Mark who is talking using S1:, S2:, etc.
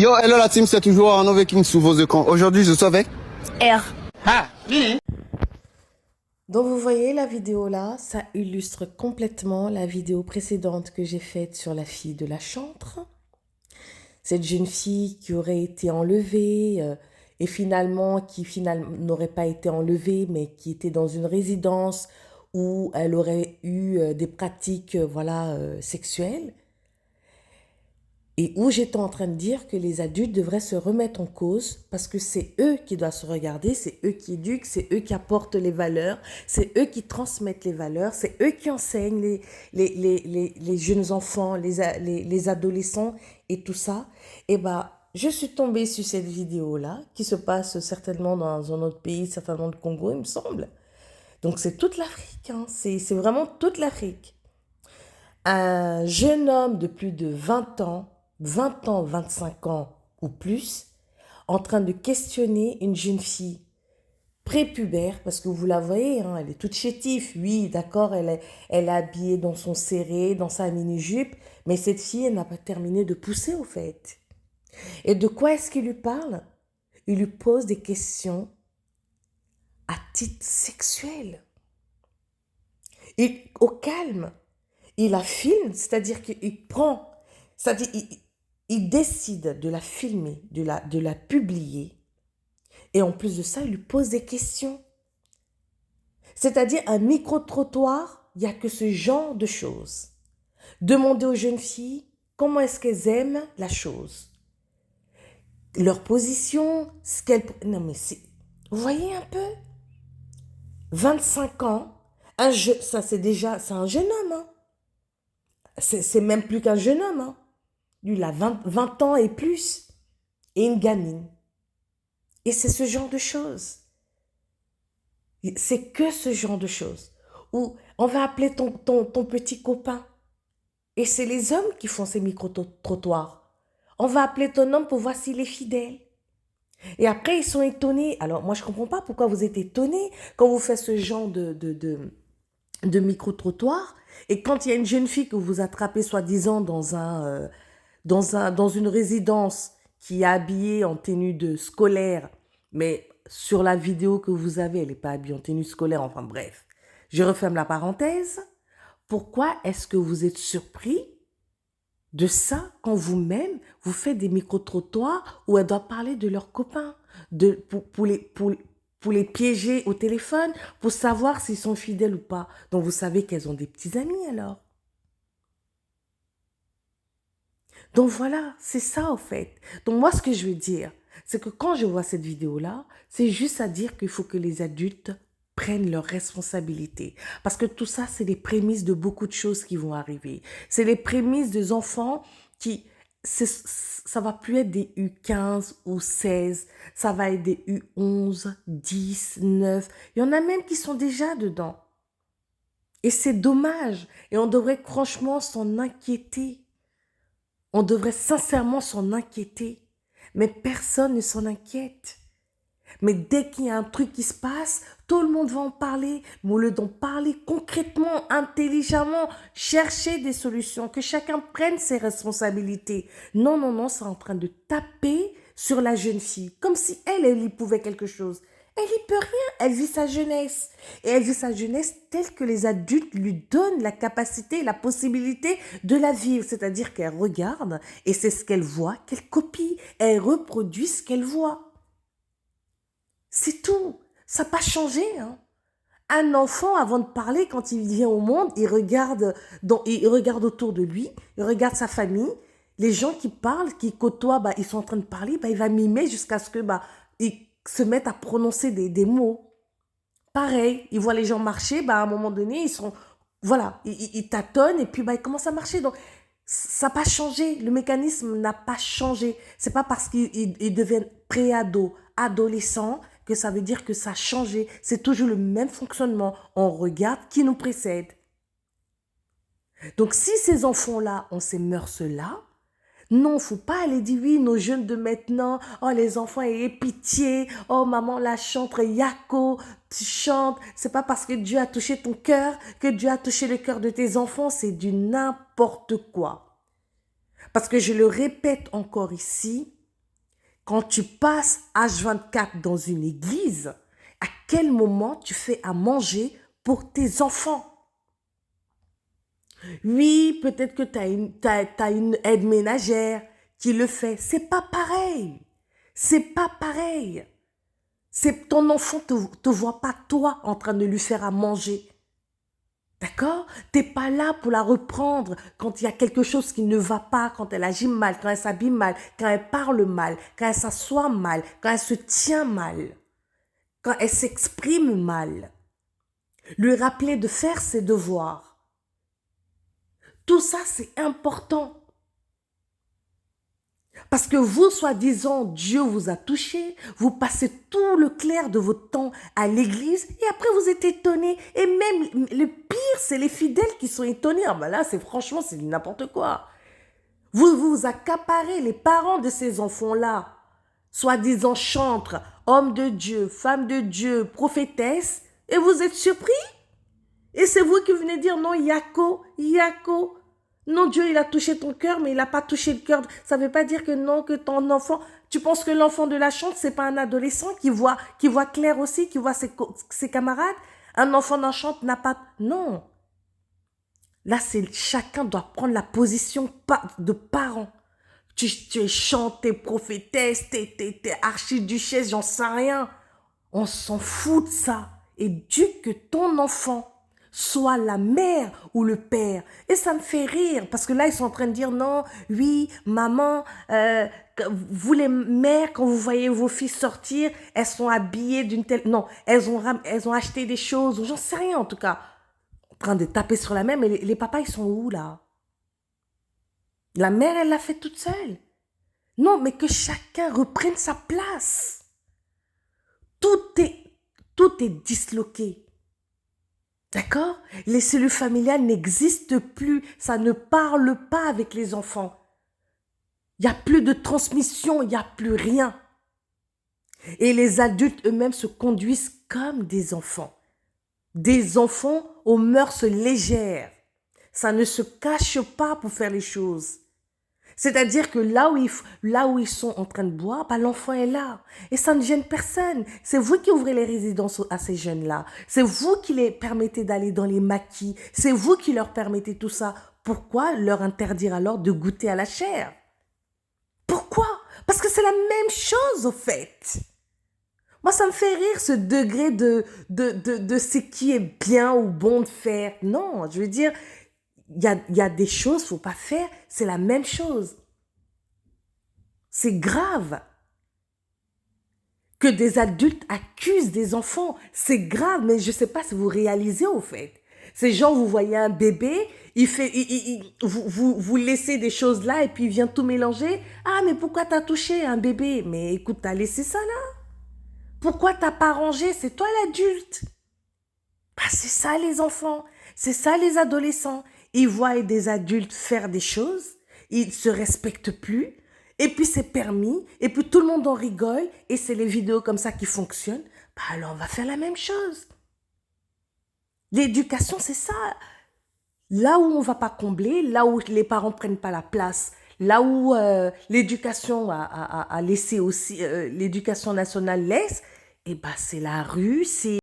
S1: Yo, hello la team, c'est toujours Arnaud Viking sous vos écrans. Aujourd'hui, je suis avec
S2: R.
S3: Donc vous voyez la vidéo là, ça illustre complètement la vidéo précédente que j'ai faite sur la fille de la chantre. Cette jeune fille qui aurait été enlevée et finalement n'aurait pas été enlevée mais qui était dans une résidence où elle aurait eu des pratiques sexuelles. Et où j'étais en train de dire que les adultes devraient se remettre en cause parce que c'est eux qui doivent se regarder, c'est eux qui éduquent, c'est eux qui apportent les valeurs, c'est eux qui transmettent les valeurs, c'est eux qui enseignent les jeunes enfants, les adolescents et tout ça. Et je suis tombée sur cette vidéo-là qui se passe certainement dans un autre pays, certainement le Congo, il me semble. Donc c'est toute l'Afrique, hein. C'est vraiment toute l'Afrique. Un jeune homme de plus de 20 ans, 25 ans ou plus, en train de questionner une jeune fille prépubère, parce que vous la voyez, hein, elle est toute chétive. Oui, d'accord, elle est habillée dans son serré, dans sa mini-jupe, mais cette fille, elle n'a pas terminé de pousser au fait. Et de quoi est-ce qu'il lui parle? Il lui pose des questions à titre sexuel. Et au calme, il la filme, c'est-à-dire qu'il prend, c'est-à-dire il décide de la filmer, de la publier. Et en plus de ça, il lui pose des questions. C'est-à-dire un micro-trottoir, il n'y a que ce genre de choses. Demander aux jeunes filles comment est-ce qu'elles aiment la chose. Leur position, ce qu'elles... Non mais c'est... Vous voyez un peu? 25 ans, ça c'est un jeune homme. Hein. C'est même plus qu'un jeune homme. Hein. Lui, il a 20 ans et plus. Et une gamine. Et c'est ce genre de choses. C'est que ce genre de choses. Où on va appeler ton petit copain. Et c'est les hommes qui font ces micro-trottoirs. On va appeler ton homme pour voir s'il est fidèle. Et après, ils sont étonnés. Alors, moi, je ne comprends pas pourquoi vous êtes étonnés quand vous faites ce genre de micro-trottoir. Et quand il y a une jeune fille que vous attrapez soi-disant dans une résidence qui est habillée en tenue de scolaire, mais sur la vidéo que vous avez, elle n'est pas habillée en tenue scolaire, enfin bref. Je referme la parenthèse. Pourquoi est-ce que vous êtes surpris de ça quand vous-même, vous faites des micro-trottoirs où elles doivent parler de leurs copains, pour les piéger au téléphone, pour savoir s'ils sont fidèles ou pas. Donc vous savez qu'elles ont des petits amis alors. Donc voilà, c'est ça en fait. Donc moi ce que je veux dire, c'est que quand je vois cette vidéo-là, c'est juste à dire qu'il faut que les adultes prennent leurs responsabilités. Parce que tout ça, c'est les prémices de beaucoup de choses qui vont arriver. C'est les prémices des enfants qui... Ça va plus être des U15 ou 16, ça va être des U11, 10, 9. Il y en a même qui sont déjà dedans. Et c'est dommage. Et on devrait franchement s'en inquiéter. On devrait sincèrement s'en inquiéter. Mais personne ne s'en inquiète. Mais dès qu'il y a un truc qui se passe, tout le monde va en parler. Mais au lieu d'en parler concrètement, intelligemment, chercher des solutions, que chacun prenne ses responsabilités. Non, non, non, c'est en train de taper sur la jeune fille, comme si elle y pouvait quelque chose. Elle n'y peut rien, elle vit sa jeunesse. Et elle vit sa jeunesse telle que les adultes lui donnent la capacité, la possibilité de la vivre. C'est-à-dire qu'elle regarde et c'est ce qu'elle voit, qu'elle copie. Elle reproduit ce qu'elle voit. C'est tout. Ça n'a pas changé. Hein. Un enfant, avant de parler, quand il vient au monde, il regarde autour de lui, il regarde sa famille. Les gens qui parlent, qui côtoient, ils sont en train de parler, il va mimer jusqu'à ce que ils se mettent à prononcer des mots. Pareil, il voit les gens marcher, à un moment donné, ils tâtonnent et puis ils commencent à marcher. Donc, ça n'a pas changé. Le mécanisme n'a pas changé. C'est pas parce qu'ils deviennent pré-ados, adolescents, que ça veut dire que ça a changé. C'est toujours le même fonctionnement. On regarde qui nous précède. Donc, si ces enfants-là ont ces mœurs-là, non, faut pas aller dire oui, nos jeunes de maintenant, oh les enfants, ayez pitié, oh maman la chantre, Yako, tu chantes, c'est pas parce que Dieu a touché ton cœur que Dieu a touché le cœur de tes enfants, c'est du n'importe quoi. Parce que je le répète encore ici, quand tu passes H24 dans une église, à quel moment tu fais à manger pour tes enfants? Oui, peut-être que t'as une aide ménagère qui le fait. C'est pas pareil. C'est pas pareil. Ton enfant te voit pas toi en train de lui faire à manger. D'accord? T'es pas là pour la reprendre quand il y a quelque chose qui ne va pas, quand elle agit mal, quand elle s'habille mal, quand elle parle mal, quand elle s'assoit mal, quand elle se tient mal, quand elle s'exprime mal. Lui rappeler de faire ses devoirs. Tout ça, c'est important. Parce que vous, soi-disant, Dieu vous a touché, vous passez tout le clair de votre temps à l'église et après vous êtes étonné. Et même le pire, c'est les fidèles qui sont étonnés. Ah ben là, franchement, c'est n'importe quoi. Vous accaparez les parents de ces enfants-là, soi-disant chantres, hommes de Dieu, femmes de Dieu, prophétesses, et vous êtes surpris. Et c'est vous qui venez dire non, Yako, Yako. Non, Dieu, il a touché ton cœur, mais il n'a pas touché le cœur. Ça ne veut pas dire que non, que ton enfant... Tu penses que l'enfant de la chante, c'est pas un adolescent qui voit clair aussi, qui voit ses camarades? Un enfant d'un chante n'a pas... Non. Là, chacun doit prendre la position de parent. Tu es chante, t'es prophétesse, t'es archiduchesse, j'en sais rien. On s'en fout de ça. Éduque que ton enfant soit la mère ou le père. Et ça me fait rire, parce que là, ils sont en train de dire, non, oui, maman, vous les mères, quand vous voyez vos filles sortir, elles sont habillées d'une telle... Non, elles ont acheté des choses, j'en sais rien en tout cas. En train de taper sur la mère, mais les papas, ils sont où là? La mère, elle l'a fait toute seule. Non, mais que chacun reprenne sa place. Tout est disloqué. D'accord? Les cellules familiales n'existent plus. Ça ne parle pas avec les enfants. Il n'y a plus de transmission, il n'y a plus rien. Et les adultes eux-mêmes se conduisent comme des enfants. Des enfants aux mœurs légères. Ça ne se cache pas pour faire les choses. C'est-à-dire que là où ils sont en train de boire, bah, l'enfant est là. Et ça ne gêne personne. C'est vous qui ouvrez les résidences à ces jeunes-là. C'est vous qui les permettez d'aller dans les maquis. C'est vous qui leur permettez tout ça. Pourquoi leur interdire alors de goûter à la chair? Pourquoi? Parce que c'est la même chose au fait. Moi, ça me fait rire ce degré de ce qui est bien ou bon de faire. Non, je veux dire, il y a des choses qu'il ne faut pas faire, c'est la même chose. C'est grave. Que des adultes accusent des enfants, c'est grave, mais je ne sais pas si vous réalisez au fait. Ces gens, vous voyez un bébé, vous laissez des choses là et puis il vient tout mélanger. Ah, mais pourquoi t'as touché un bébé? Mais écoute, t'as laissé ça là. Pourquoi t'as pas rangé? C'est toi l'adulte. Bah, c'est ça les enfants, c'est ça les adolescents. Ils voient des adultes faire des choses, ils ne se respectent plus, et puis c'est permis, et puis tout le monde en rigole, et c'est les vidéos comme ça qui fonctionnent. Bah alors on va faire la même chose. L'éducation, c'est ça. Là où on ne va pas combler, là où les parents ne prennent pas la place, là où l'éducation a laissé aussi, l'éducation nationale laisse, et bah c'est la rue, c'est